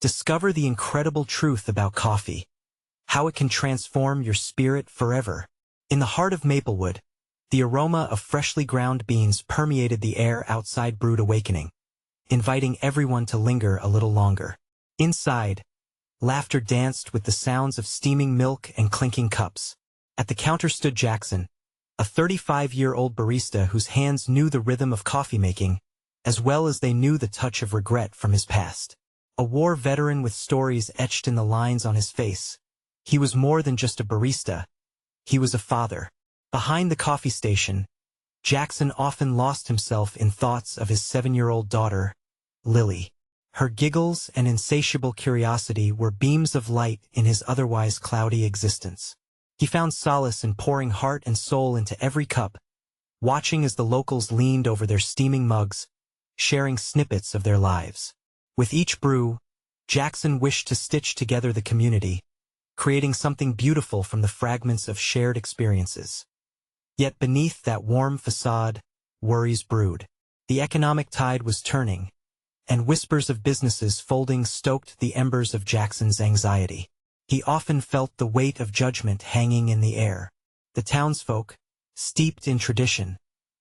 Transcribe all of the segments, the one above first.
Discover the incredible truth about coffee, how it can transform your spirit forever. In the heart of Maplewood, the aroma of freshly ground beans permeated the air outside Brewed Awakening, inviting everyone to linger a little longer. Inside, laughter danced with the sounds of steaming milk and clinking cups. At the counter stood Jackson, a 35-year-old barista whose hands knew the rhythm of coffee making, as well as they knew the touch of regret from his past. A war veteran with stories etched in the lines on his face. He was more than just a barista. He was a father. Behind the coffee station, Jackson often lost himself in thoughts of his 7-year-old daughter, Lily. Her giggles and insatiable curiosity were beams of light in his otherwise cloudy existence. He found solace in pouring heart and soul into every cup, watching as the locals leaned over their steaming mugs, sharing snippets of their lives. With each brew, Jackson wished to stitch together the community, creating something beautiful from the fragments of shared experiences. Yet beneath that warm facade, worries brewed. The economic tide was turning, and whispers of businesses folding stoked the embers of Jackson's anxiety. He often felt the weight of judgment hanging in the air. The townsfolk, steeped in tradition,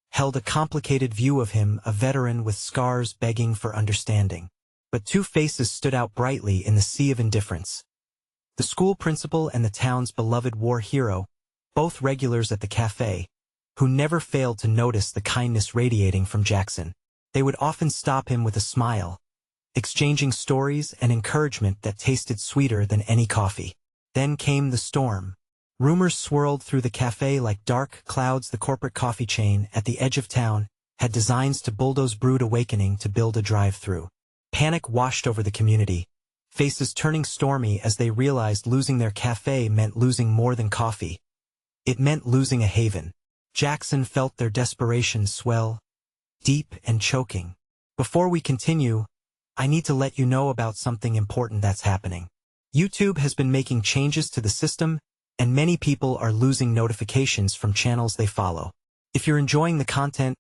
held a complicated view of him, a veteran with scars begging for understanding. But two faces stood out brightly in the sea of indifference. The school principal and the town's beloved war hero, both regulars at the café, who never failed to notice the kindness radiating from Jackson. They would often stop him with a smile, exchanging stories and encouragement that tasted sweeter than any coffee. Then came the storm. Rumors swirled through the café like dark clouds. The corporate coffee chain at the edge of town had designs to bulldoze Brewed Awakening to build a drive-through. Panic washed over the community, faces turning stormy as they realized losing their café meant losing more than coffee. It meant losing a haven. Jackson felt their desperation swell, deep and choking. Before we continue, I need to let you know about something important that's happening. YouTube has been making changes to the system, and many people are losing notifications from channels they follow. If you're enjoying the content,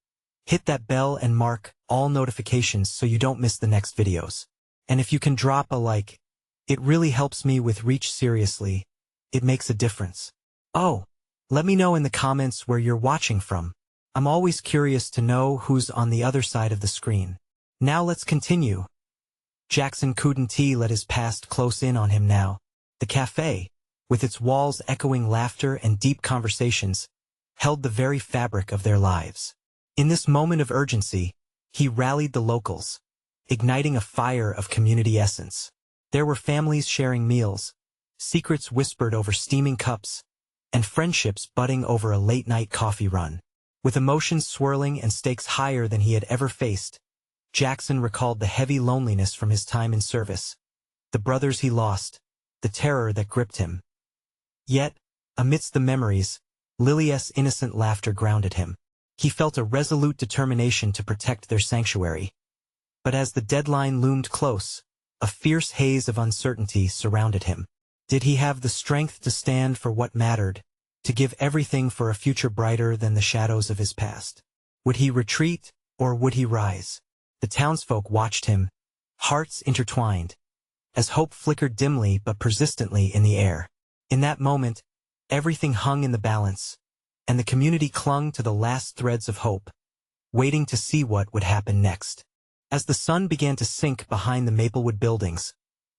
hit that bell and mark all notifications so you don't miss the next videos. And if you can drop a like, it really helps me with reach. Seriously, it makes a difference. Oh, let me know in the comments where you're watching from. I'm always curious to know who's on the other side of the screen. Now let's continue. Jackson couldn't let his past close in on him now. The café, with its walls echoing laughter and deep conversations, held the very fabric of their lives. In this moment of urgency, he rallied the locals, igniting a fire of community essence. There were families sharing meals, secrets whispered over steaming cups, and friendships budding over a late-night coffee run. With emotions swirling and stakes higher than he had ever faced, Jackson recalled the heavy loneliness from his time in service, the brothers he lost, the terror that gripped him. Yet, amidst the memories, Lily's innocent laughter grounded him. He felt a resolute determination to protect their sanctuary. But as the deadline loomed close, a fierce haze of uncertainty surrounded him. Did he have the strength to stand for what mattered, to give everything for a future brighter than the shadows of his past? Would he retreat, or would he rise? The townsfolk watched him, hearts intertwined, as hope flickered dimly but persistently in the air. In that moment, everything hung in the balance, and the community clung to the last threads of hope, waiting to see what would happen next. As the sun began to sink behind the Maplewood buildings,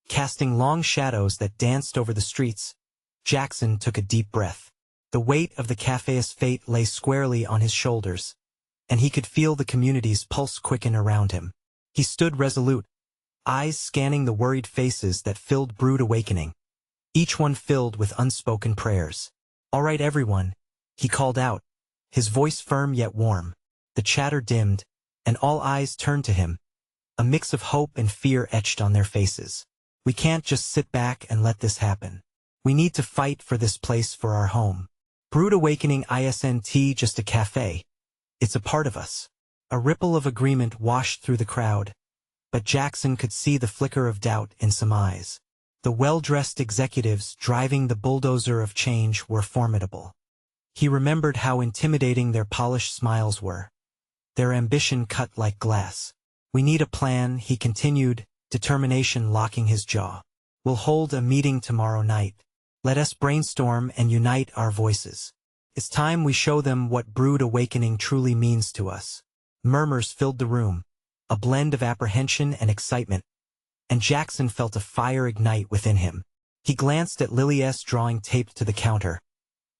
casting long shadows that danced over the streets, Jackson took a deep breath. The weight of the café's fate lay squarely on his shoulders, and he could feel the community's pulse quicken around him. He stood resolute, eyes scanning the worried faces that filled Brewed Awakening, each one filled with unspoken prayers. "All right, everyone," he called out, his voice firm yet warm. The chatter dimmed, and all eyes turned to him, a mix of hope and fear etched on their faces. "We can't just sit back and let this happen. We need to fight for this place, for our home. Brewed Awakening isn't just a cafe. It's a part of us." A ripple of agreement washed through the crowd, but Jackson could see the flicker of doubt in some eyes. The well-dressed executives driving the bulldozer of change were formidable. He remembered how intimidating their polished smiles were, their ambition cut like glass. "We need a plan," he continued, determination locking his jaw. "We'll hold a meeting tomorrow night. Let us brainstorm and unite our voices. It's time we show them what Brewed Awakening truly means to us." Murmurs filled the room, a blend of apprehension and excitement, and Jackson felt a fire ignite within him. He glanced at Lily's drawing taped to the counter,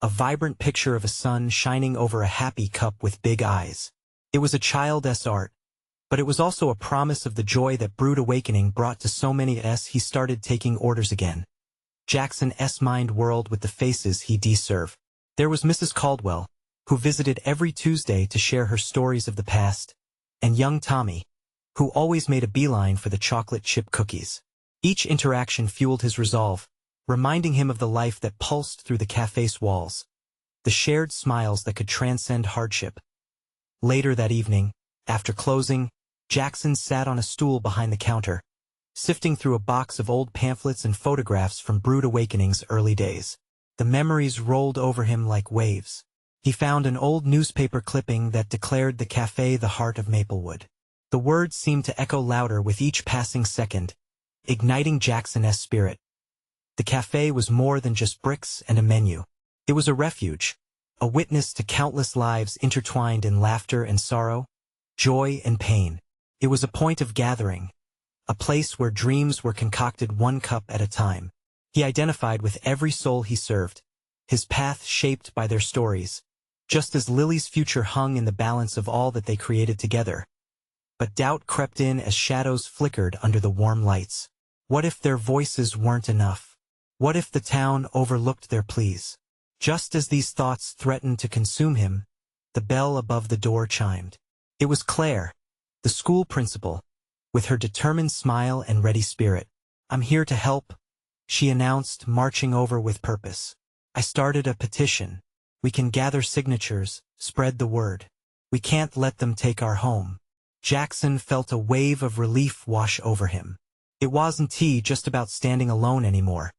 a vibrant picture of a sun shining over a happy cup with big eyes. It was a child's art, but it was also a promise of the joy that Brewed Awakening brought to so many as he started taking orders again. Jackson's mind whirled with the faces he served. There was Mrs. Caldwell, who visited every Tuesday to share her stories of the past, and young Tommy, who always made a beeline for the chocolate chip cookies. Each interaction fueled his resolve, reminding him of the life that pulsed through the café's walls, the shared smiles that could transcend hardship. Later that evening, after closing, Jackson sat on a stool behind the counter, sifting through a box of old pamphlets and photographs from Brewed Awakening's early days. The memories rolled over him like waves. He found an old newspaper clipping that declared the café the heart of Maplewood. The words seemed to echo louder with each passing second, igniting Jackson's spirit. The café was more than just bricks and a menu. It was a refuge, a witness to countless lives intertwined in laughter and sorrow, joy and pain. It was a point of gathering, a place where dreams were concocted one cup at a time. He identified with every soul he served, his path shaped by their stories, just as Lily's future hung in the balance of all that they created together. But doubt crept in as shadows flickered under the warm lights. What if their voices weren't enough? What if the town overlooked their pleas? Just as these thoughts threatened to consume him, the bell above the door chimed. It was Claire, the school principal, with her determined smile and ready spirit. "I'm here to help," she announced, marching over with purpose. "I started a petition. We can gather signatures, spread the word. We can't let them take our home." Jackson felt a wave of relief wash over him. It wasn't just about standing alone anymore.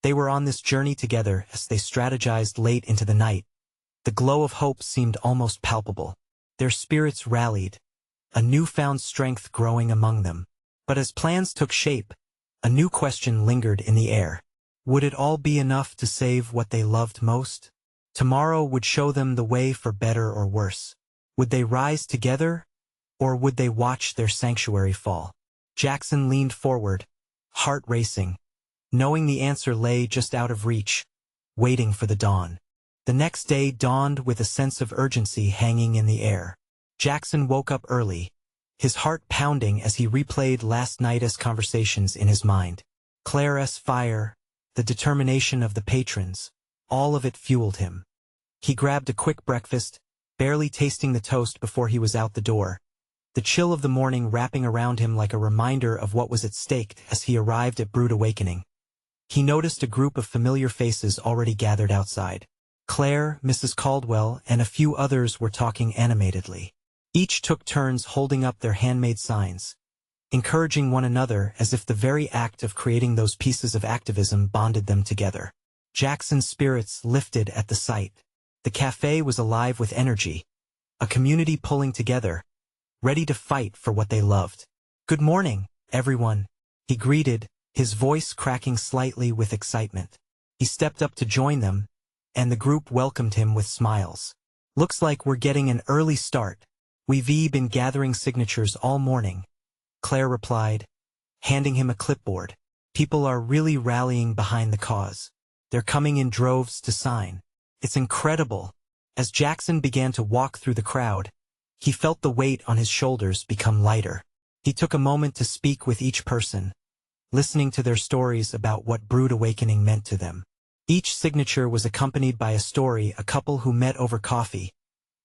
They were on this journey together as they strategized late into the night. The glow of hope seemed almost palpable. Their spirits rallied, a newfound strength growing among them. But as plans took shape, a new question lingered in the air. Would it all be enough to save what they loved most? Tomorrow would show them the way for better or worse. Would they rise together, or would they watch their sanctuary fall? Jackson leaned forward, heart racing, knowing the answer lay just out of reach, waiting for the dawn. The next day dawned with a sense of urgency hanging in the air. Jackson woke up early, his heart pounding as he replayed last night's conversations in his mind. Claire's fire, the determination of the patrons, all of it fueled him. He grabbed a quick breakfast, barely tasting the toast before he was out the door, the chill of the morning wrapping around him like a reminder of what was at stake as he arrived at Brewed Awakening. He noticed a group of familiar faces already gathered outside. Claire, Mrs. Caldwell, and a few others were talking animatedly. Each took turns holding up their handmade signs, encouraging one another as if the very act of creating those pieces of activism bonded them together. Jackson's spirits lifted at the sight. The café was alive with energy, a community pulling together, ready to fight for what they loved. "Good morning, everyone," he greeted, his voice cracking slightly with excitement. He stepped up to join them, and the group welcomed him with smiles. "Looks like we're getting an early start. We've been gathering signatures all morning," Claire replied, handing him a clipboard. "People are really rallying behind the cause. They're coming in droves to sign. It's incredible." As Jackson began to walk through the crowd, he felt the weight on his shoulders become lighter. He took a moment to speak with each person, listening to their stories about what Brewed Awakening meant to them. Each signature was accompanied by a story, a couple who met over coffee,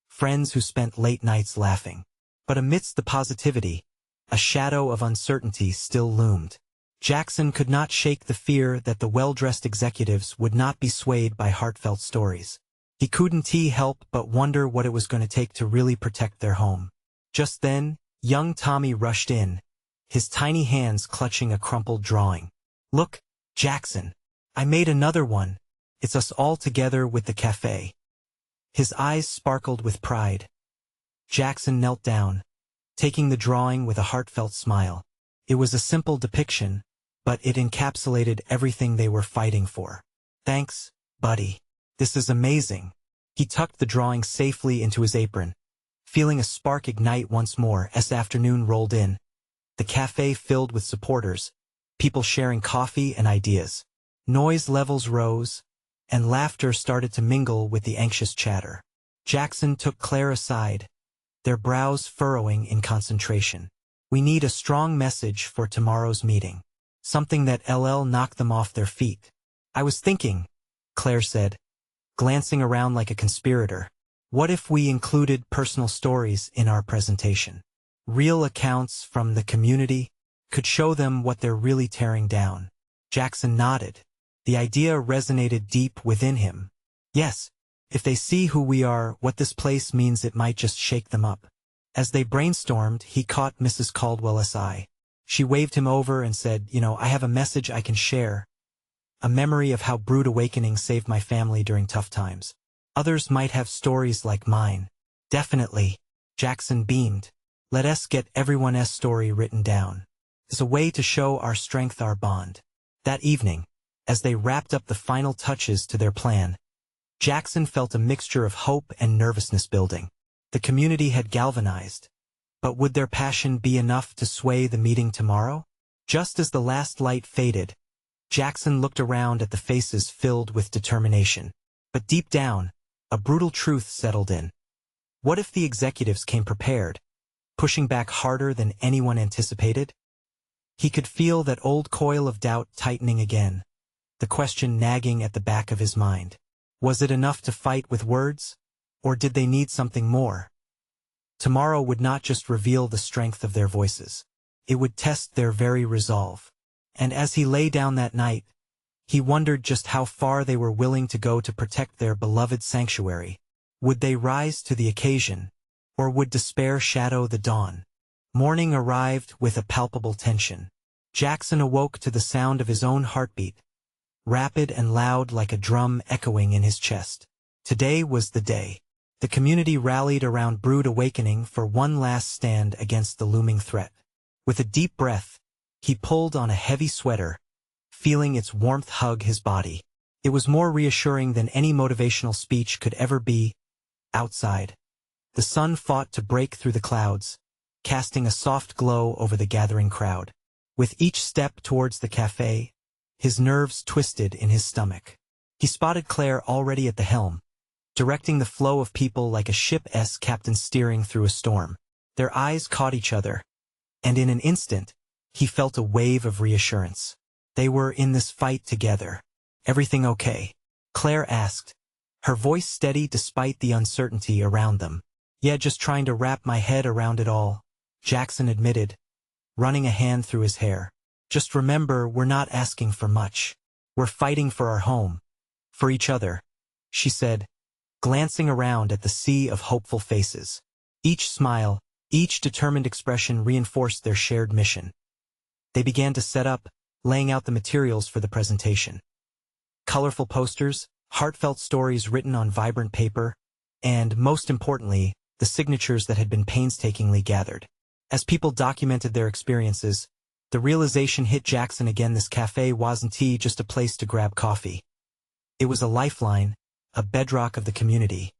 friends who spent late nights laughing. But amidst the positivity, a shadow of uncertainty still loomed. Jackson could not shake the fear that the well-dressed executives would not be swayed by heartfelt stories. He couldn't help but wonder what it was going to take to really protect their home. Just then, young Tommy rushed in, his tiny hands clutching a crumpled drawing. "Look, Jackson, I made another one. It's us all together with the café." His eyes sparkled with pride. Jackson knelt down, taking the drawing with a heartfelt smile. It was a simple depiction, but it encapsulated everything they were fighting for. "Thanks, buddy. This is amazing." He tucked the drawing safely into his apron. Feeling a spark ignite once more as afternoon rolled in, the cafe filled with supporters, people sharing coffee and ideas. Noise levels rose, and laughter started to mingle with the anxious chatter. Jackson took Claire aside, their brows furrowing in concentration. "We need a strong message for tomorrow's meeting. Something that knock them off their feet." "I was thinking," Claire said, glancing around like a conspirator. "What if we included personal stories in our presentation? Real accounts from the community could show them what they're really tearing down." Jackson nodded. The idea resonated deep within him. "Yes, if they see who we are, what this place means, it might just shake them up." As they brainstormed, he caught Mrs. Caldwell's eye. She waved him over and said, "I have a message I can share. A memory of how Brewed Awakening saved my family during tough times. Others might have stories like mine." "Definitely," Jackson beamed. "Let us get everyone's story written down. It's a way to show our strength, our bond." That evening, as they wrapped up the final touches to their plan, Jackson felt a mixture of hope and nervousness building. The community had galvanized, but would their passion be enough to sway the meeting tomorrow? Just as the last light faded, Jackson looked around at the faces filled with determination. But deep down, a brutal truth settled in. What if the executives came prepared, pushing back harder than anyone anticipated? He could feel that old coil of doubt tightening again, the question nagging at the back of his mind. Was it enough to fight with words, or did they need something more? Tomorrow would not just reveal the strength of their voices. It would test their very resolve. And as he lay down that night, he wondered just how far they were willing to go to protect their beloved sanctuary. Would they rise to the occasion, or would despair shadow the dawn? Morning arrived with a palpable tension. Jackson awoke to the sound of his own heartbeat, rapid and loud like a drum echoing in his chest. Today was the day. The community rallied around Brewed Awakening for one last stand against the looming threat. With a deep breath, he pulled on a heavy sweater, feeling its warmth hug his body. It was more reassuring than any motivational speech could ever be. Outside, the sun fought to break through the clouds, casting a soft glow over the gathering crowd. With each step towards the cafe, his nerves twisted in his stomach. He spotted Claire already at the helm, directing the flow of people like a ship's captain steering through a storm. Their eyes caught each other, and in an instant, he felt a wave of reassurance. They were in this fight together. "Everything okay?" Claire asked, her voice steady despite the uncertainty around them. "Yeah, just trying to wrap my head around it all," Jackson admitted, running a hand through his hair. "Just remember, we're not asking for much. We're fighting for our home, for each other," she said, glancing around at the sea of hopeful faces. Each smile, each determined expression reinforced their shared mission. They began to set up, laying out the materials for the presentation. Colorful posters, heartfelt stories written on vibrant paper, and, most importantly, the signatures that had been painstakingly gathered. As people documented their experiences, the realization hit Jackson again: this cafe wasn't just a place to grab coffee. It was a lifeline, a bedrock of the community.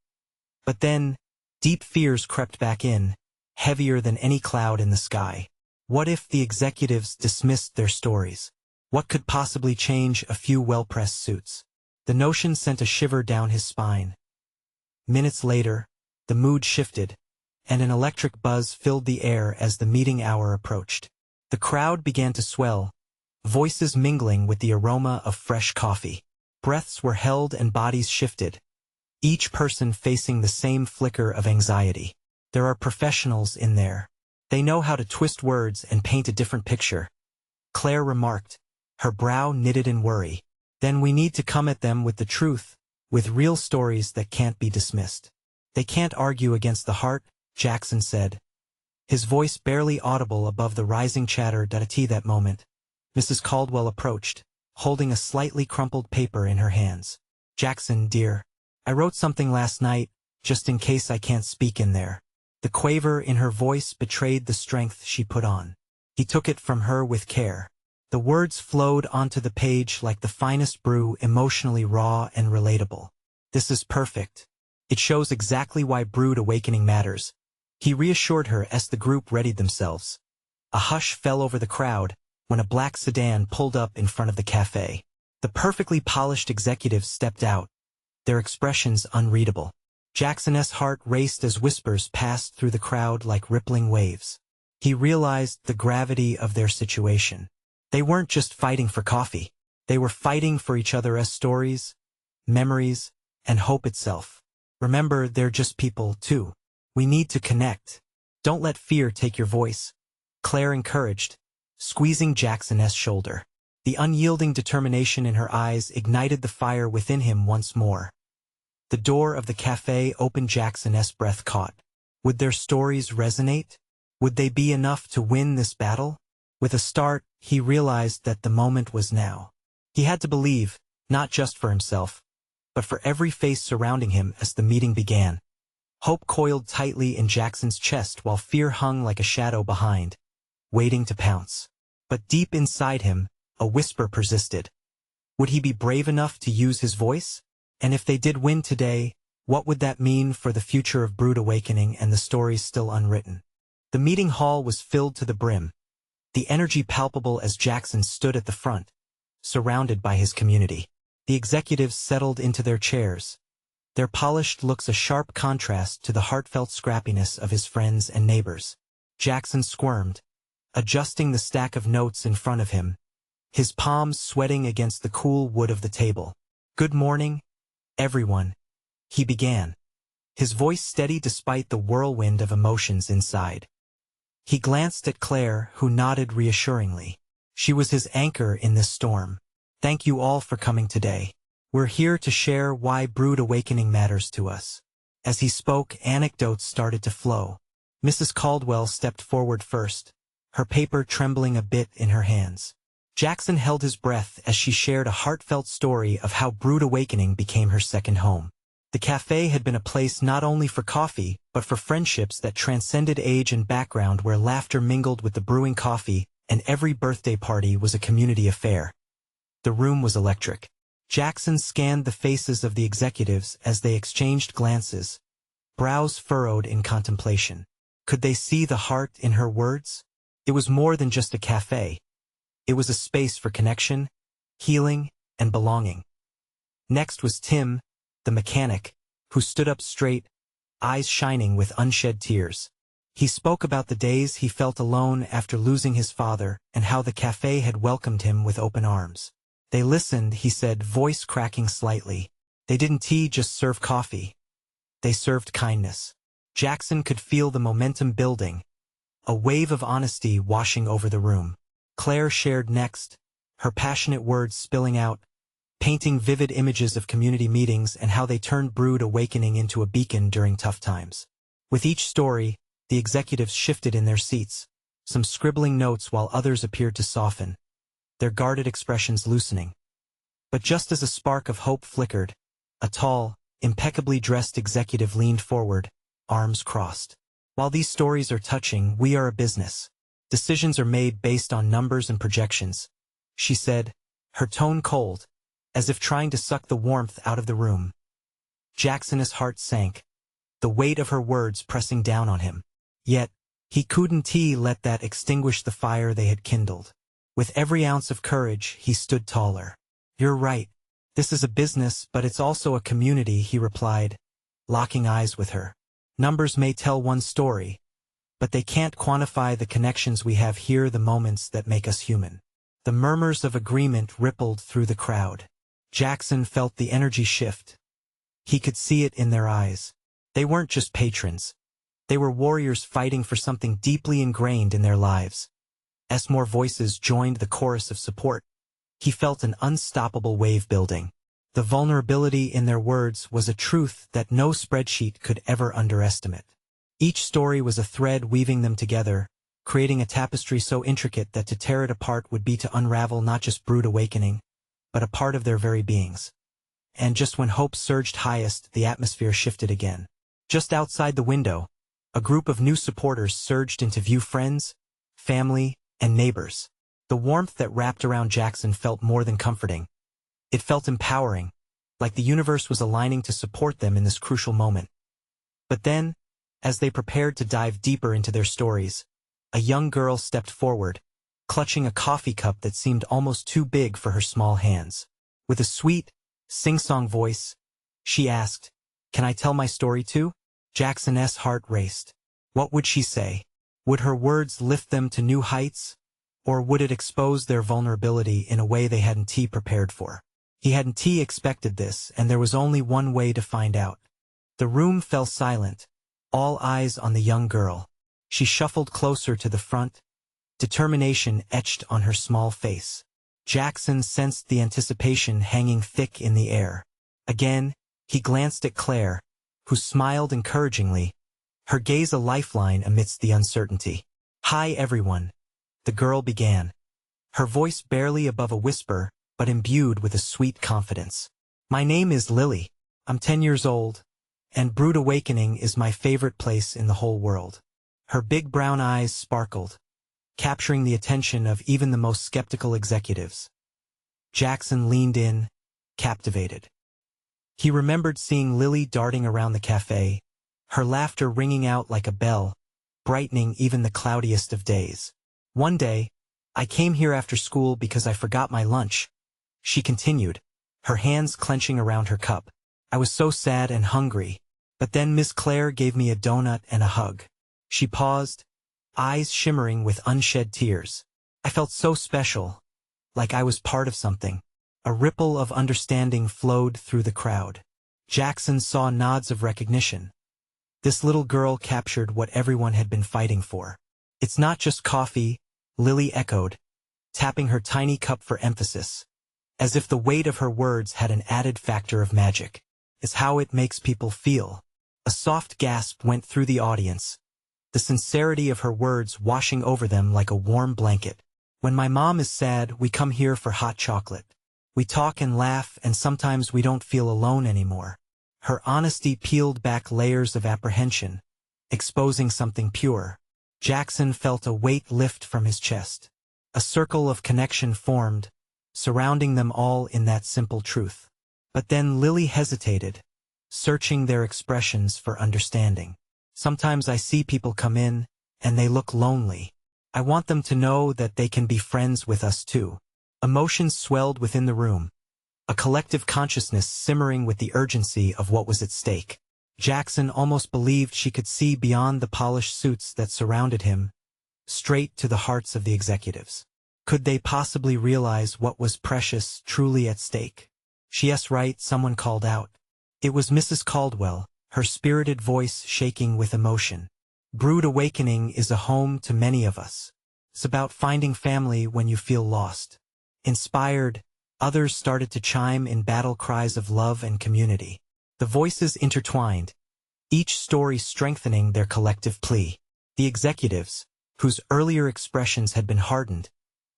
But then, deep fears crept back in, heavier than any cloud in the sky. What if the executives dismissed their stories? What could possibly change a few well-pressed suits? The notion sent a shiver down his spine. Minutes later, the mood shifted, and an electric buzz filled the air as the meeting hour approached. The crowd began to swell, voices mingling with the aroma of fresh coffee. Breaths were held and bodies shifted, each person facing the same flicker of anxiety. There are professionals in there. They know how to twist words and paint a different picture, Claire remarked, her brow knitted in worry. Then we need to come at them with the truth, with real stories that can't be dismissed. They can't argue against the heart, Jackson said, his voice barely audible above the rising chatter. At that moment, Mrs. Caldwell approached, holding a slightly crumpled paper in her hands. "Jackson, dear, I wrote something last night, just in case I can't speak in there." The quaver in her voice betrayed the strength she put on. He took it from her with care. The words flowed onto the page like the finest brew, emotionally raw and relatable. This is perfect. It shows exactly why Brewed Awakening matters. He reassured her as the group readied themselves. A hush fell over the crowd when a black sedan pulled up in front of the cafe. The perfectly polished executives stepped out, their expressions unreadable. Jackson's heart raced as whispers passed through the crowd like rippling waves. He realized the gravity of their situation. They weren't just fighting for coffee. They were fighting for each other as stories, memories, and hope itself. Remember, they're just people, too. We need to connect. Don't let fear take your voice, Claire encouraged, squeezing Jackson's shoulder. The unyielding determination in her eyes ignited the fire within him once more. The door of the cafe opened. Jackson's breath caught. Would their stories resonate? Would they be enough to win this battle? With a start, he realized that the moment was now. He had to believe, not just for himself, but for every face surrounding him as the meeting began. Hope coiled tightly in Jackson's chest while fear hung like a shadow behind, waiting to pounce. But deep inside him, a whisper persisted. Would he be brave enough to use his voice? And if they did win today, what would that mean for the future of Brewed Awakening and the stories still unwritten? The meeting hall was filled to the brim, the energy palpable as Jackson stood at the front, surrounded by his community. The executives settled into their chairs, their polished looks a sharp contrast to the heartfelt scrappiness of his friends and neighbors. Jackson squirmed, adjusting the stack of notes in front of him, his palms sweating against the cool wood of the table. "Good morning, everyone," he began, his voice steady despite the whirlwind of emotions inside. He glanced at Claire, who nodded reassuringly. She was his anchor in this storm. "Thank you all for coming today. We're here to share why Brewed Awakening matters to us." As he spoke, anecdotes started to flow. Mrs. Caldwell stepped forward first, her paper trembling a bit in her hands. Jackson held his breath as she shared a heartfelt story of how Brewed Awakening became her second home. The cafe had been a place not only for coffee, but for friendships that transcended age and background, where laughter mingled with the brewing coffee, and every birthday party was a community affair. The room was electric. Jackson scanned the faces of the executives as they exchanged glances, brows furrowed in contemplation. Could they see the heart in her words? It was more than just a cafe. It was a space for connection, healing, and belonging. Next was Tim, the mechanic, who stood up straight, eyes shining with unshed tears. He spoke about the days he felt alone after losing his father and how the cafe had welcomed him with open arms. They listened, he said, voice cracking slightly. They didn't just serve coffee. They served kindness. Jackson could feel the momentum building, a wave of honesty washing over the room. Claire shared next, her passionate words spilling out, painting vivid images of community meetings and how they turned Brewed Awakening into a beacon during tough times. With each story, the executives shifted in their seats, some scribbling notes while others appeared to soften, their guarded expressions loosening. But just as a spark of hope flickered, a tall, impeccably dressed executive leaned forward, arms crossed. "While these stories are touching, we are a business. Decisions are made based on numbers and projections," she said, her tone cold, as if trying to suck the warmth out of the room. Jackson's heart sank, the weight of her words pressing down on him. Yet, he couldn't let that extinguish the fire they had kindled. With every ounce of courage, he stood taller. "You're right. This is a business, but it's also a community," he replied, locking eyes with her. "Numbers may tell one story, but they can't quantify the connections we have here, the moments that make us human." The murmurs of agreement rippled through the crowd. Jackson felt the energy shift. He could see it in their eyes. They weren't just patrons. They were warriors fighting for something deeply ingrained in their lives. As more voices joined the chorus of support, he felt an unstoppable wave building. The vulnerability in their words was a truth that no spreadsheet could ever underestimate. Each story was a thread weaving them together, creating a tapestry so intricate that to tear it apart would be to unravel not just Brewed Awakening, but a part of their very beings. And just when hope surged highest, the atmosphere shifted again. Just outside the window, a group of new supporters surged into view, friends, family, and neighbors. The warmth that wrapped around Jackson felt more than comforting. It felt empowering, like the universe was aligning to support them in this crucial moment. But then, as they prepared to dive deeper into their stories, a young girl stepped forward, clutching a coffee cup that seemed almost too big for her small hands. With a sweet, sing-song voice, she asked, "Can I tell my story too?" Jackson's heart raced. What would she say? Would her words lift them to new heights, or would it expose their vulnerability in a way they hadn't prepared for? He hadn't expected this, and there was only one way to find out. The room fell silent, all eyes on the young girl. She shuffled closer to the front, determination etched on her small face. Jackson sensed the anticipation hanging thick in the air. Again, he glanced at Claire, who smiled encouragingly, her gaze a lifeline amidst the uncertainty. "Hi everyone," the girl began, her voice barely above a whisper, but imbued with a sweet confidence. "My name is Lily. I'm 10 years old, and Brewed Awakening is my favorite place in the whole world." Her big brown eyes sparkled, capturing the attention of even the most skeptical executives. Jackson leaned in, captivated. He remembered seeing Lily darting around the café, her laughter ringing out like a bell, brightening even the cloudiest of days. "One day, I came here after school because I forgot my lunch," she continued, her hands clenching around her cup. "I was so sad and hungry, but then Miss Claire gave me a donut and a hug." She paused, eyes shimmering with unshed tears. "I felt so special, like I was part of something." A ripple of understanding flowed through the crowd. Jackson saw nods of recognition. This little girl captured what everyone had been fighting for. "It's not just coffee," Lily echoed, tapping her tiny cup for emphasis, as if the weight of her words had an added factor of magic. "It's how it makes people feel." A soft gasp went through the audience, the sincerity of her words washing over them like a warm blanket. "When my mom is sad, we come here for hot chocolate. We talk and laugh, and sometimes we don't feel alone anymore." Her honesty peeled back layers of apprehension, exposing something pure. Jackson felt a weight lift from his chest. A circle of connection formed, surrounding them all in that simple truth. But then Lily hesitated, searching their expressions for understanding. "Sometimes I see people come in, and they look lonely. I want them to know that they can be friends with us too." Emotions swelled within the room, a collective consciousness simmering with the urgency of what was at stake. Jackson almost believed she could see beyond the polished suits that surrounded him, straight to the hearts of the executives. Could they possibly realize what was precious, truly at stake? "Yes, right," someone called out. It was Mrs. Caldwell, her spirited voice shaking with emotion. "Brewed Awakening is a home to many of us. It's about finding family when you feel lost." Inspired, others started to chime in battle cries of love and community. The voices intertwined, each story strengthening their collective plea. The executives, whose earlier expressions had been hardened,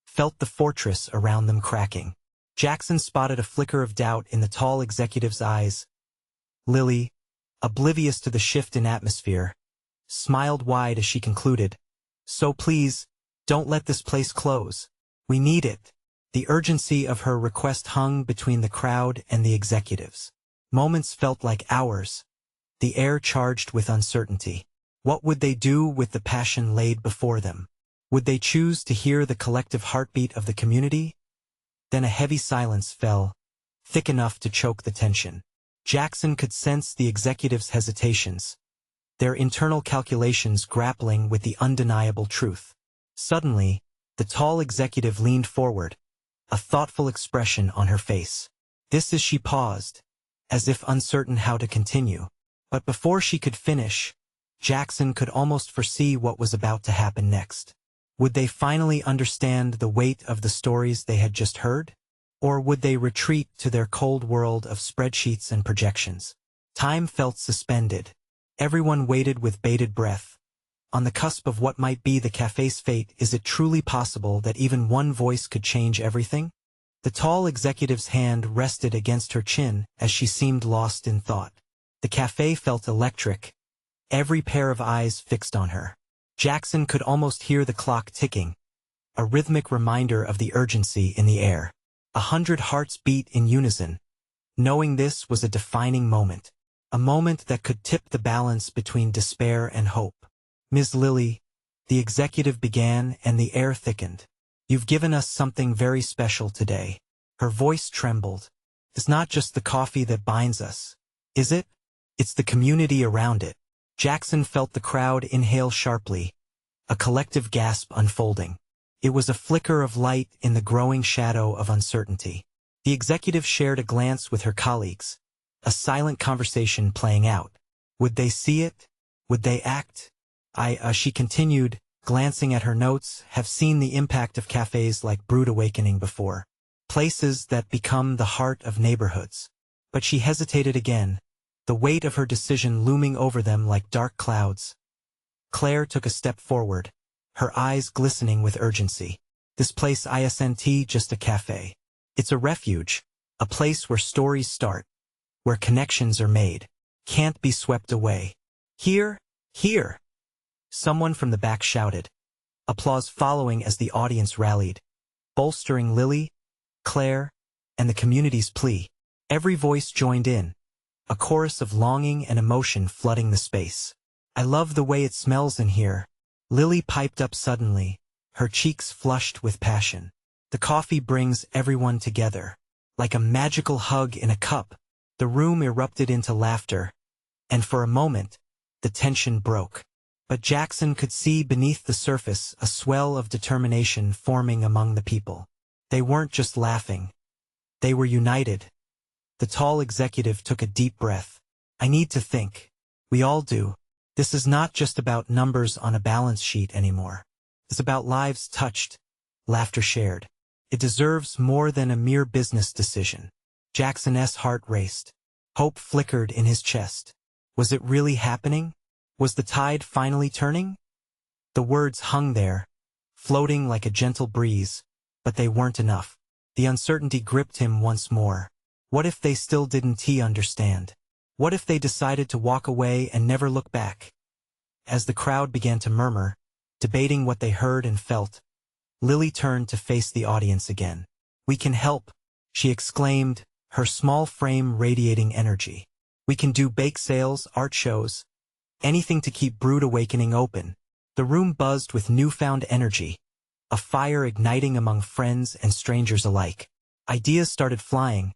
felt the fortress around them cracking. Jackson spotted a flicker of doubt in the tall executive's eyes. Lily, oblivious to the shift in atmosphere, smiled wide as she concluded, "So please, don't let this place close. We need it." The urgency of her request hung between the crowd and the executives. Moments felt like hours, the air charged with uncertainty. What would they do with the passion laid before them? Would they choose to hear the collective heartbeat of the community? Then a heavy silence fell, thick enough to choke the tension. Jackson could sense the executives' hesitations, their internal calculations grappling with the undeniable truth. Suddenly, the tall executive leaned forward, a thoughtful expression on her face. This as she paused, as if uncertain how to continue. But before she could finish, Jackson could almost foresee what was about to happen next. Would they finally understand the weight of the stories they had just heard? Or would they retreat to their cold world of spreadsheets and projections? Time felt suspended. Everyone waited with bated breath, on the cusp of what might be the café's fate. Is it truly possible that even one voice could change everything? The tall executive's hand rested against her chin as she seemed lost in thought. The café felt electric, every pair of eyes fixed on her. Jackson could almost hear the clock ticking, a rhythmic reminder of the urgency in the air. 100 hearts beat in unison. Knowing this was a defining moment. A moment that could tip the balance between despair and hope. "Ms. Lily," the executive began, and the air thickened. "You've given us something very special today." Her voice trembled. "It's not just the coffee that binds us, is it? It's the community around it." Jackson felt the crowd inhale sharply, a collective gasp unfolding. It was a flicker of light in the growing shadow of uncertainty. The executive shared a glance with her colleagues, a silent conversation playing out. Would they see it? Would they act? She continued, glancing at her notes, have seen the impact of cafes like Brewed Awakening before. Places that become the heart of neighborhoods. But she hesitated again, the weight of her decision looming over them like dark clouds. Claire took a step forward, her eyes glistening with urgency. "This place isn't just a cafe. It's a refuge, a place where stories start, where connections are made, can't be swept away. Here, here!" Someone from the back shouted, applause following as the audience rallied, bolstering Lily, Claire, and the community's plea. Every voice joined in, a chorus of longing and emotion flooding the space. "I love the way it smells in here," Lily piped up suddenly, her cheeks flushed with passion. "The coffee brings everyone together. Like a magical hug in a cup." The room erupted into laughter, and for a moment, the tension broke. But Jackson could see beneath the surface a swell of determination forming among the people. They weren't just laughing. They were united. The tall executive took a deep breath. "I need to think. We all do. This is not just about numbers on a balance sheet anymore. It's about lives touched, laughter shared. It deserves more than a mere business decision." Jackson's heart raced. Hope flickered in his chest. Was it really happening? Was the tide finally turning? The words hung there, floating like a gentle breeze, but they weren't enough. The uncertainty gripped him once more. What if they still didn't understand? What if they decided to walk away and never look back? As the crowd began to murmur, debating what they heard and felt, Lily turned to face the audience again. "We can help," she exclaimed, her small frame radiating energy. "We can do bake sales, art shows, anything to keep Brewed Awakening open." The room buzzed with newfound energy, a fire igniting among friends and strangers alike. Ideas started flying,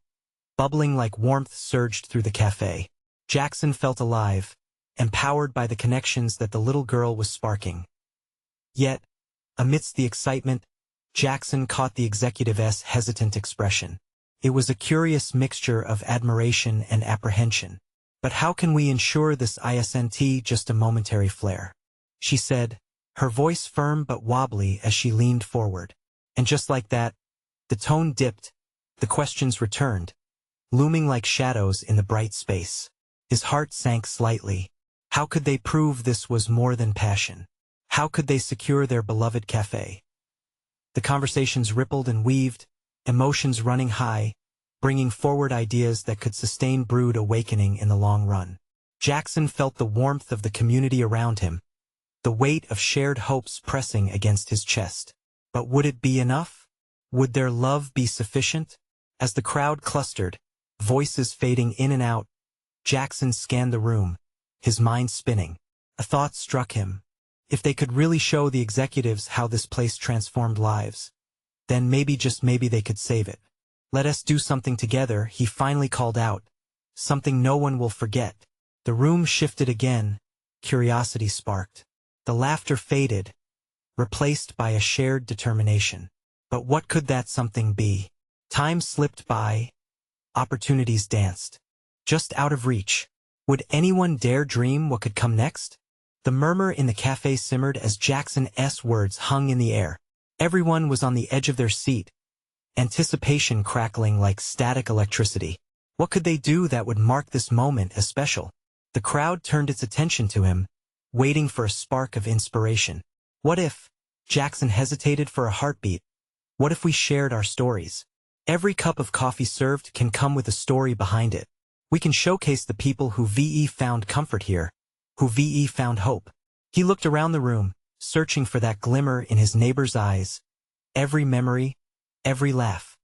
bubbling like warmth surged through the cafe. Jackson felt alive, empowered by the connections that the little girl was sparking. Yet, amidst the excitement, Jackson caught the executive's hesitant expression. It was a curious mixture of admiration and apprehension. "But how can we ensure this isn't just a momentary flare?" she said, her voice firm but wobbly as she leaned forward. And just like that, the tone dipped, the questions returned, looming like shadows in the bright space. His heart sank slightly. How could they prove this was more than passion? How could they secure their beloved cafe? The conversations rippled and weaved, emotions running high, bringing forward ideas that could sustain Brewed Awakening in the long run. Jackson felt the warmth of the community around him, the weight of shared hopes pressing against his chest. But would it be enough? Would their love be sufficient? As the crowd clustered, voices fading in and out, Jackson scanned the room, his mind spinning. A thought struck him. If they could really show the executives how this place transformed lives, then maybe, just maybe, they could save it. "Let us do something together," he finally called out. "Something no one will forget." The room shifted again, curiosity sparked. The laughter faded, replaced by a shared determination. But what could that something be? Time slipped by, opportunities danced, just out of reach. Would anyone dare dream what could come next? The murmur in the cafe simmered as Jackson's words hung in the air. Everyone was on the edge of their seat, anticipation crackling like static electricity. What could they do that would mark this moment as special? The crowd turned its attention to him, waiting for a spark of inspiration. What if? Jackson hesitated for a heartbeat. What if we shared our stories? Every cup of coffee served can come with a story behind it. We can showcase the people who found comfort here, who found hope. He looked around the room, searching for that glimmer in his neighbor's eyes, every memory, every laugh.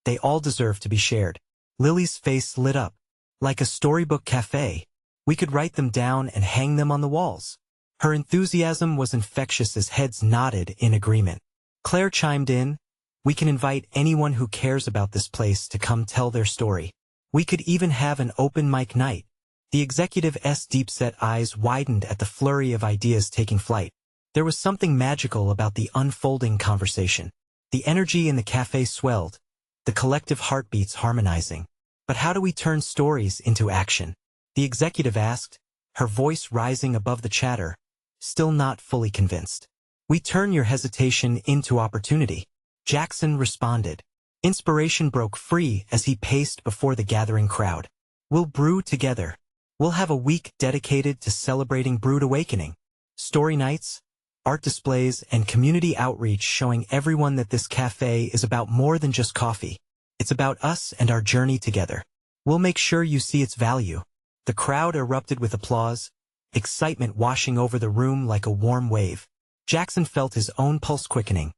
They all deserve to be shared. Lily's face lit up. Like a storybook cafe. We could write them down and hang them on the walls. Her enthusiasm was infectious as heads nodded in agreement. Claire chimed in. We can invite anyone who cares about this place to come tell their story. We could even have an open mic night. The executive's deep-set eyes widened at the flurry of ideas taking flight. There was something magical about the unfolding conversation. The energy in the cafe swelled, the collective heartbeats harmonizing. But how do we turn stories into action? The executive asked, her voice rising above the chatter, still not fully convinced. We turn your hesitation into opportunity. Jackson responded. Inspiration broke free as he paced before the gathering crowd. We'll brew together. We'll have a week dedicated to celebrating Brewed Awakening. Story nights, art displays, and community outreach showing everyone that this cafe is about more than just coffee. It's about us and our journey together. We'll make sure you see its value. The crowd erupted with applause, excitement washing over the room like a warm wave. Jackson felt his own pulse quickening,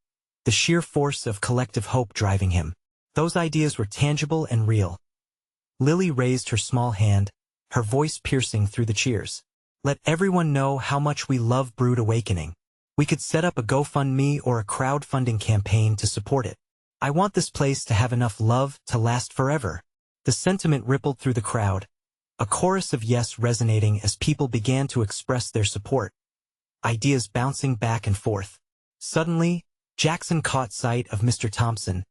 the sheer force of collective hope driving him. Those ideas were tangible and real. Lily raised her small hand, her voice piercing through the cheers. Let everyone know how much we love Brewed Awakening. We could set up a GoFundMe or a crowdfunding campaign to support it. I want this place to have enough love to last forever. The sentiment rippled through the crowd, a chorus of yes resonating as people began to express their support. Ideas bouncing back and forth. Suddenly, Jackson caught sight of Mr. Thompson,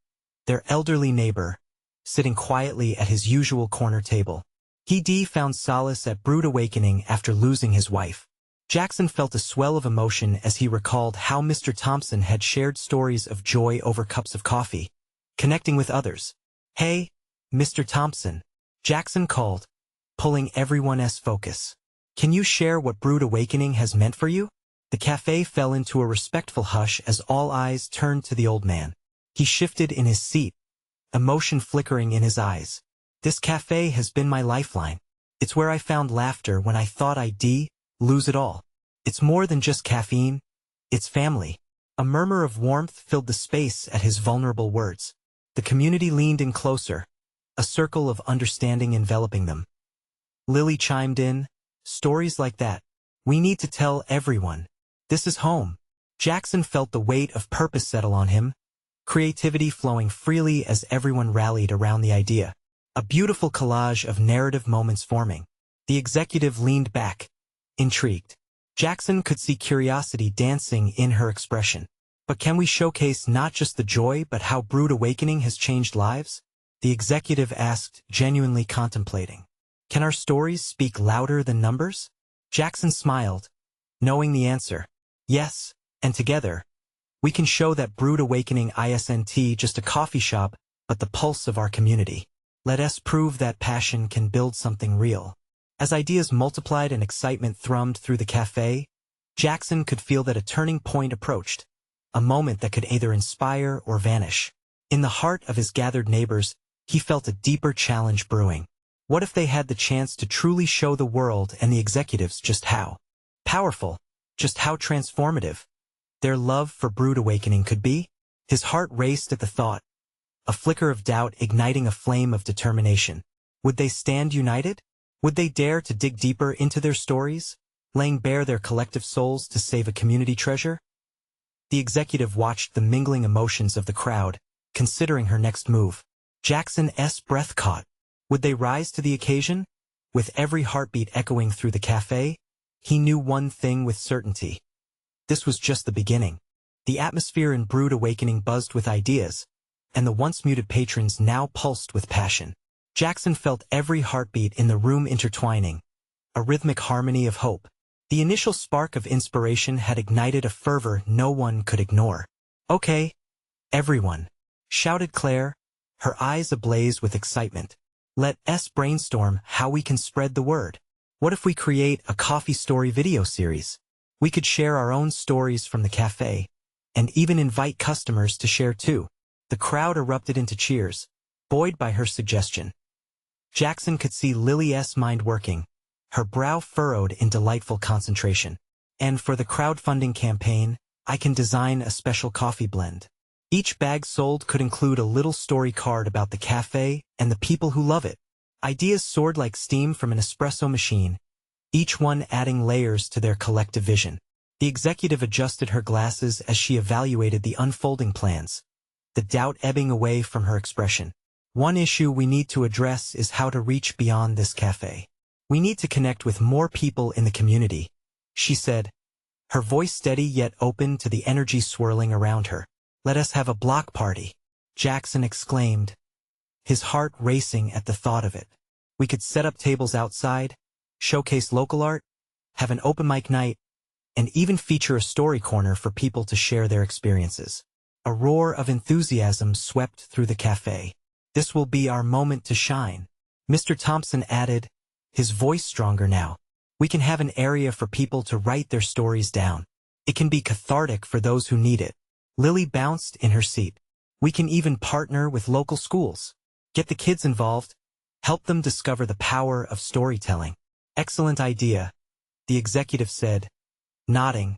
their elderly neighbor, sitting quietly at his usual corner table. He found solace at Brewed Awakening after losing his wife. Jackson felt a swell of emotion as he recalled how Mr. Thompson had shared stories of joy over cups of coffee, connecting with others. Hey, Mr. Thompson, Jackson called, pulling everyone's focus. Can you share what Brewed Awakening has meant for you? The cafe fell into a respectful hush as all eyes turned to the old man. He shifted in his seat, emotion flickering in his eyes. This cafe has been my lifeline. It's where I found laughter when I thought I'd lose it all. It's more than just caffeine. It's family. A murmur of warmth filled the space at his vulnerable words. The community leaned in closer, a circle of understanding enveloping them. Lily chimed in. Stories like that. We need to tell everyone. This is home. Jackson felt the weight of purpose settle on him, creativity flowing freely as everyone rallied around the idea. A beautiful collage of narrative moments forming. The executive leaned back, intrigued. Jackson could see curiosity dancing in her expression. But can we showcase not just the joy but how Brewed Awakening has changed lives? The executive asked, genuinely contemplating. Can our stories speak louder than numbers? Jackson smiled, knowing the answer. Yes, and together, we can show that Brewed Awakening isn't just a coffee shop, but the pulse of our community. Let us prove that passion can build something real. As ideas multiplied and excitement thrummed through the cafe, Jackson could feel that a turning point approached, a moment that could either inspire or vanish. In the heart of his gathered neighbors, he felt a deeper challenge brewing. What if they had the chance to truly show the world and the executives just how powerful, just how transformative their love for Brewed Awakening could be? His heart raced at the thought, a flicker of doubt igniting a flame of determination. Would they stand united? Would they dare to dig deeper into their stories, laying bare their collective souls to save a community treasure? The executive watched the mingling emotions of the crowd, considering her next move. Jackson's breath caught. Would they rise to the occasion? With every heartbeat echoing through the cafe, he knew one thing with certainty. This was just the beginning. The atmosphere in Brewed Awakening buzzed with ideas, and the once muted patrons now pulsed with passion. Jackson felt every heartbeat in the room intertwining, a rhythmic harmony of hope. The initial spark of inspiration had ignited a fervor no one could ignore. Okay, everyone, shouted Claire, her eyes ablaze with excitement. Let's brainstorm how we can spread the word. What if we create a coffee story video series? We could share our own stories from the cafe, and even invite customers to share too. The crowd erupted into cheers, buoyed by her suggestion. Jackson could see Lily's mind working, her brow furrowed in delightful concentration. And for the crowdfunding campaign, I can design a special coffee blend. Each bag sold could include a little story card about the cafe and the people who love it. Ideas soared like steam from an espresso machine, each one adding layers to their collective vision. The executive adjusted her glasses as she evaluated the unfolding plans, the doubt ebbing away from her expression. One issue we need to address is how to reach beyond this cafe. We need to connect with more people in the community, she said, her voice steady yet open to the energy swirling around her. Let us have a block party, Jackson exclaimed, his heart racing at the thought of it. We could set up tables outside, showcase local art, have an open mic night, and even feature a story corner for people to share their experiences. A roar of enthusiasm swept through the cafe. This will be our moment to shine, Mr. Thompson added, his voice stronger now. We can have an area for people to write their stories down. It can be cathartic for those who need it. Lily bounced in her seat. We can even partner with local schools. Get the kids involved. Help them discover the power of storytelling. Excellent idea, the executive said, nodding,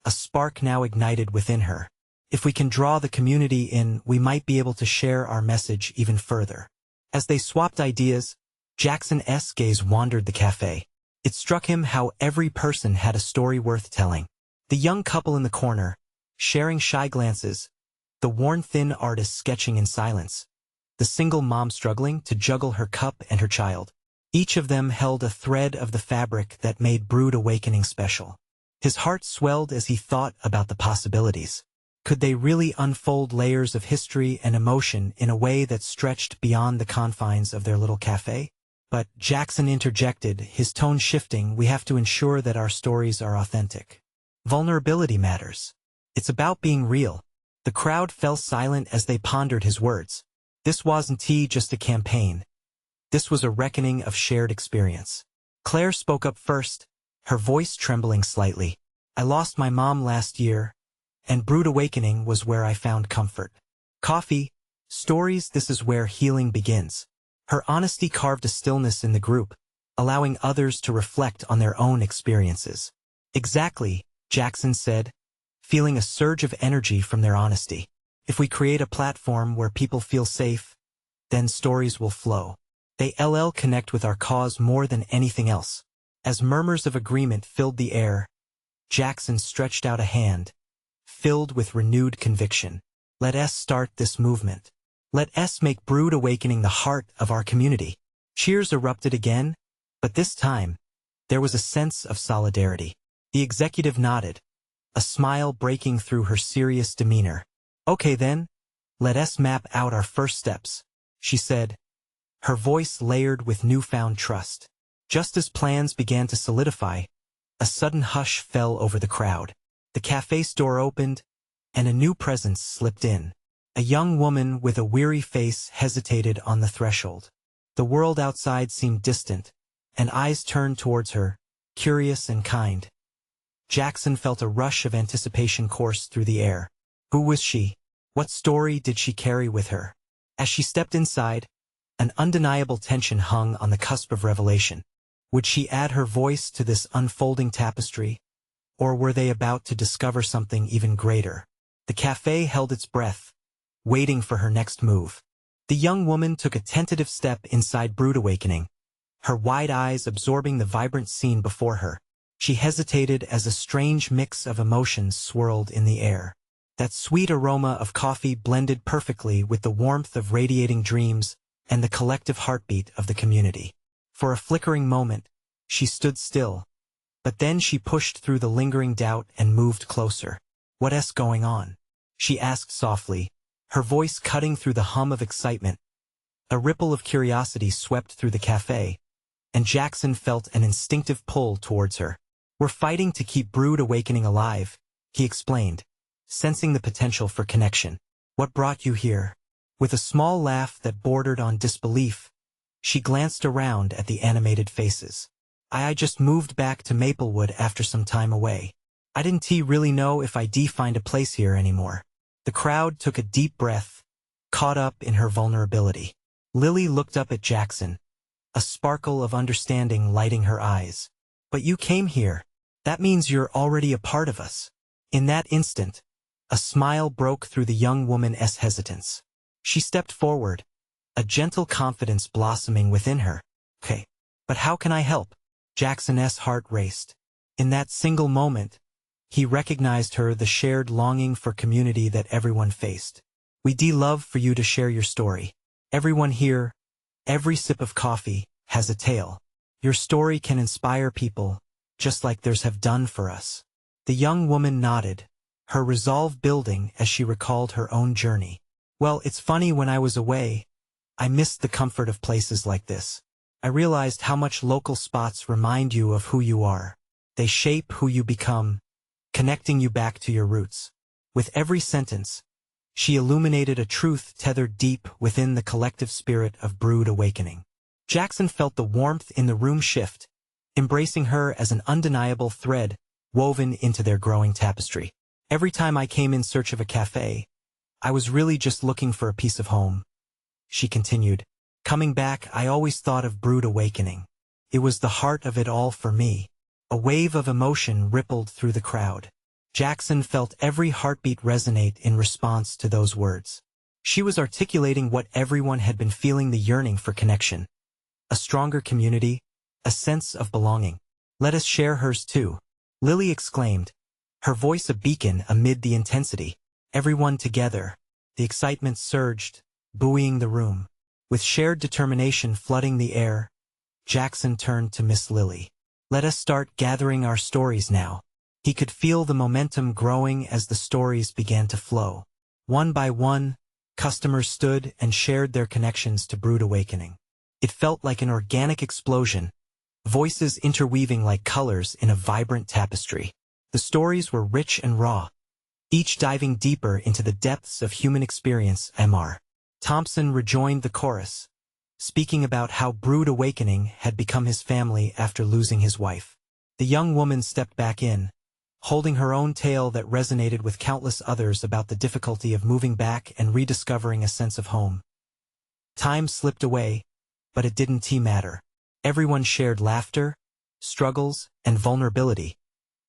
a spark now ignited within her. If we can draw the community in, we might be able to share our message even further. As they swapped ideas, Jackson's gaze wandered the cafe. It struck him how every person had a story worth telling. The young couple in the corner, sharing shy glances, the worn-thin artist sketching in silence, the single mom struggling to juggle her cup and her child. Each of them held a thread of the fabric that made Brewed Awakening special. His heart swelled as he thought about the possibilities. Could they really unfold layers of history and emotion in a way that stretched beyond the confines of their little cafe? But Jackson interjected, his tone shifting. We have to ensure that our stories are authentic. Vulnerability matters. It's about being real. The crowd fell silent as they pondered his words. This wasn't just a campaign. This was a reckoning of shared experience. Claire spoke up first, her voice trembling slightly. I lost my mom last year, and Brewed Awakening was where I found comfort. Coffee, stories, this is where healing begins. Her honesty carved a stillness in the group, allowing others to reflect on their own experiences. Exactly, Jackson said, feeling a surge of energy from their honesty. If we create a platform where people feel safe, then stories will flow. They connect with our cause more than anything else. As murmurs of agreement filled the air, Jackson stretched out a hand, filled with renewed conviction. Let us start this movement. Let us make Brewed Awakening the heart of our community. Cheers erupted again, but this time, there was a sense of solidarity. The executive nodded, a smile breaking through her serious demeanor. Okay then, let us map out our first steps, she said, her voice layered with newfound trust. Just as plans began to solidify, a sudden hush fell over the crowd. The cafe's door opened, and a new presence slipped in. A young woman with a weary face hesitated on the threshold. The world outside seemed distant, and eyes turned towards her, curious and kind. Jackson felt a rush of anticipation course through the air. Who was she? What story did she carry with her? As she stepped inside, an undeniable tension hung on the cusp of revelation. Would she add her voice to this unfolding tapestry, or were they about to discover something even greater? The cafe held its breath, waiting for her next move. The young woman took a tentative step inside Brewed Awakening, her wide eyes absorbing the vibrant scene before her. She hesitated as a strange mix of emotions swirled in the air. That sweet aroma of coffee blended perfectly with the warmth of radiating dreams and the collective heartbeat of the community. For a flickering moment, she stood still, but then she pushed through the lingering doubt and moved closer. What's going on? She asked softly, her voice cutting through the hum of excitement. A ripple of curiosity swept through the cafe, and Jackson felt an instinctive pull towards her. We're fighting to keep Brewed Awakening alive, he explained, sensing the potential for connection. What brought you here? With a small laugh that bordered on disbelief, she glanced around at the animated faces. I just moved back to Maplewood after some time away. I didn't really know if I'd find a place here anymore. The crowd took a deep breath, caught up in her vulnerability. Lily looked up at Jackson, a sparkle of understanding lighting her eyes. But you came here. That means you're already a part of us. In that instant, A smile broke through the young woman's hesitance. She stepped forward, a gentle confidence blossoming within her. "Okay, but how can I help?" Jackson's heart raced. In that single moment, he recognized the shared longing for community that everyone faced. "We'd love for you to share your story. Everyone here, every sip of coffee, has a tale. Your story can inspire people, just like theirs have done for us." The young woman nodded, her resolve building as she recalled her own journey. "Well, it's funny, when I was away, I missed the comfort of places like this. I realized how much local spots remind you of who you are. They shape who you become, connecting you back to your roots." With every sentence, she illuminated a truth tethered deep within the collective spirit of Brewed Awakening. Jackson felt the warmth in the room shift, embracing her as an undeniable thread woven into their growing tapestry. "Every time I came in search of a café, I was really just looking for a piece of home," she continued. "Coming back, I always thought of Brewed Awakening. It was the heart of it all for me." A wave of emotion rippled through the crowd. Jackson felt every heartbeat resonate in response to those words. She was articulating what everyone had been feeling: the yearning for connection, a stronger community, a sense of belonging. "Let us share hers too," Lily exclaimed, her voice a beacon amid the intensity. Everyone together. The excitement surged, buoying the room. With shared determination flooding the air, Jackson turned to Miss Lily. "Let us start gathering our stories now." He could feel the momentum growing as the stories began to flow. One by one, customers stood and shared their connections to Brewed Awakening. It felt like an organic explosion, voices interweaving like colors in a vibrant tapestry. The stories were rich and raw, each diving deeper into the depths of human experience. Mr. Thompson rejoined the chorus, speaking about how Brewed Awakening had become his family after losing his wife. The young woman stepped back in, holding her own tale that resonated with countless others about the difficulty of moving back and rediscovering a sense of home. Time slipped away, but it didn't matter. Everyone shared laughter, struggles, and vulnerability,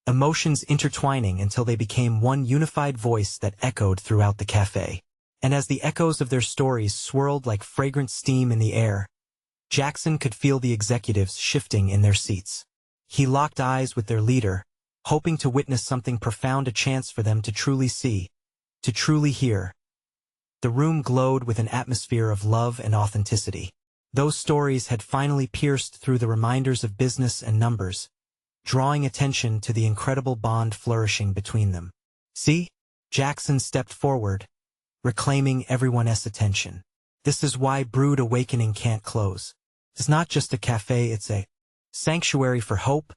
emotions intertwining until they became one unified voice that echoed throughout the café. And as the echoes of their stories swirled like fragrant steam in the air, Jackson could feel the executives shifting in their seats. He locked eyes with their leader, hoping to witness something profound, a chance for them to truly see, to truly hear. The room glowed with an atmosphere of love and authenticity. Those stories had finally pierced through the reminders of business and numbers, drawing attention to the incredible bond flourishing between them. "See?" Jackson stepped forward, reclaiming everyone's attention. "This is why Brewed Awakening can't close. It's not just a cafe, it's a sanctuary for hope,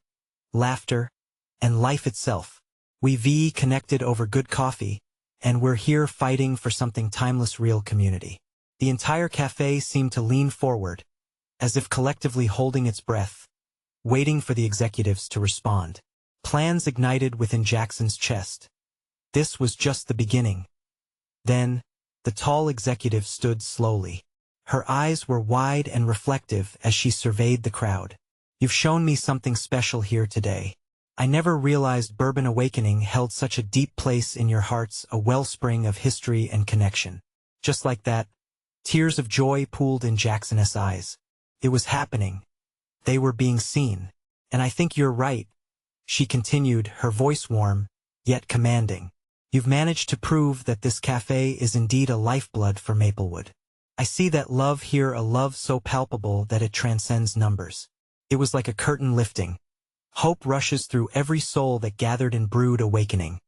laughter, and life itself. We've connected over good coffee, and we're here fighting for something timeless: real community." The entire cafe seemed to lean forward, as if collectively holding its breath, waiting for the executives to respond. Plans ignited within Jackson's chest. This was just the beginning. Then, the tall executive stood slowly. Her eyes were wide and reflective as she surveyed the crowd. "You've shown me something special here today. I never realized Bourbon Awakening held such a deep place in your hearts, a wellspring of history and connection." Just like that, tears of joy pooled in Jackson's eyes. It was happening. They were being seen. "And I think you're right," she continued, her voice warm, yet commanding. "You've managed to prove that this cafe is indeed a lifeblood for Maplewood. I see that love here, a love so palpable that it transcends numbers." It was like a curtain lifting. Hope rushes through every soul that gathered in Brewed Awakening.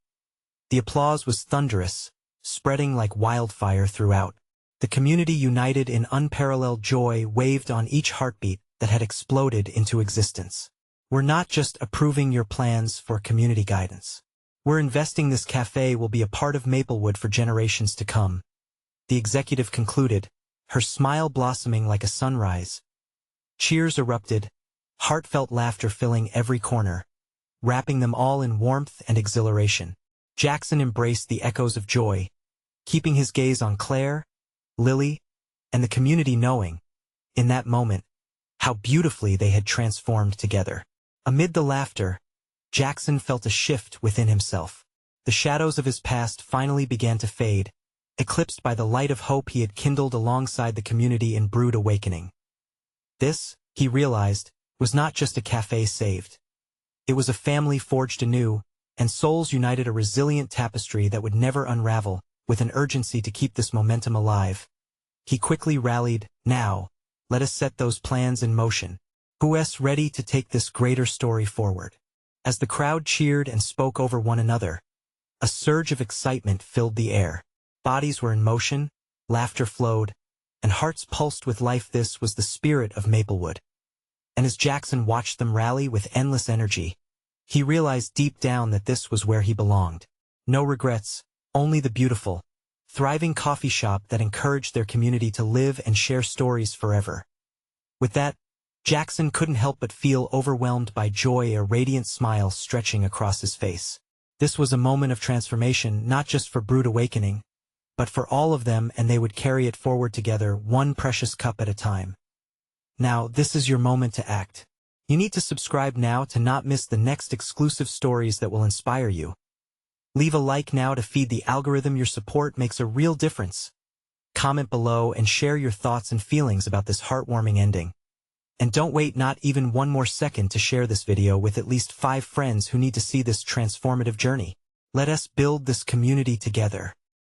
The applause was thunderous, spreading like wildfire throughout. The community, united in unparalleled joy, waved on each heartbeat that had exploded into existence. "We're not just approving your plans for community guidance. We're investing this cafe will be a part of Maplewood for generations to come," the executive concluded, her smile blossoming like a sunrise. Cheers erupted, heartfelt laughter filling every corner, wrapping them all in warmth and exhilaration. Jackson embraced the echoes of joy, keeping his gaze on Claire, Lily, and the community, knowing, in that moment, how beautifully they had transformed together. Amid the laughter, Jackson felt a shift within himself. The The shadows of his past finally began to fade, eclipsed by the light of hope he had kindled alongside the community in Brewed Awakening. This, he realized, was not just a café saved. It was a family forged anew, and souls united, a resilient tapestry that would never unravel, with an urgency to keep this momentum alive. He quickly rallied, "Now, let us set those plans in motion. Who's ready to take this greater story forward?" As the crowd cheered and spoke over one another, a surge of excitement filled the air. Bodies were in motion, laughter flowed, and hearts pulsed with life. This was the spirit of Maplewood. And as Jackson watched them rally with endless energy, he realized deep down that this was where he belonged. No regrets, only the beautiful, thriving coffee shop that encouraged their community to live and share stories forever. With that, Jackson couldn't help but feel overwhelmed by joy, a radiant smile stretching across his face. This was a moment of transformation, not just for Brewed Awakening, but for all of them, and they would carry it forward together, one precious cup at a time. Now, this is your moment to act. You need to subscribe now to not miss the next exclusive stories that will inspire you. Leave a like now to feed the algorithm. Your support makes a real difference. Comment below and share your thoughts and feelings about this heartwarming ending. And don't wait not even one more second to share this video with at least 5 friends who need to see this transformative journey. Let us build this community together.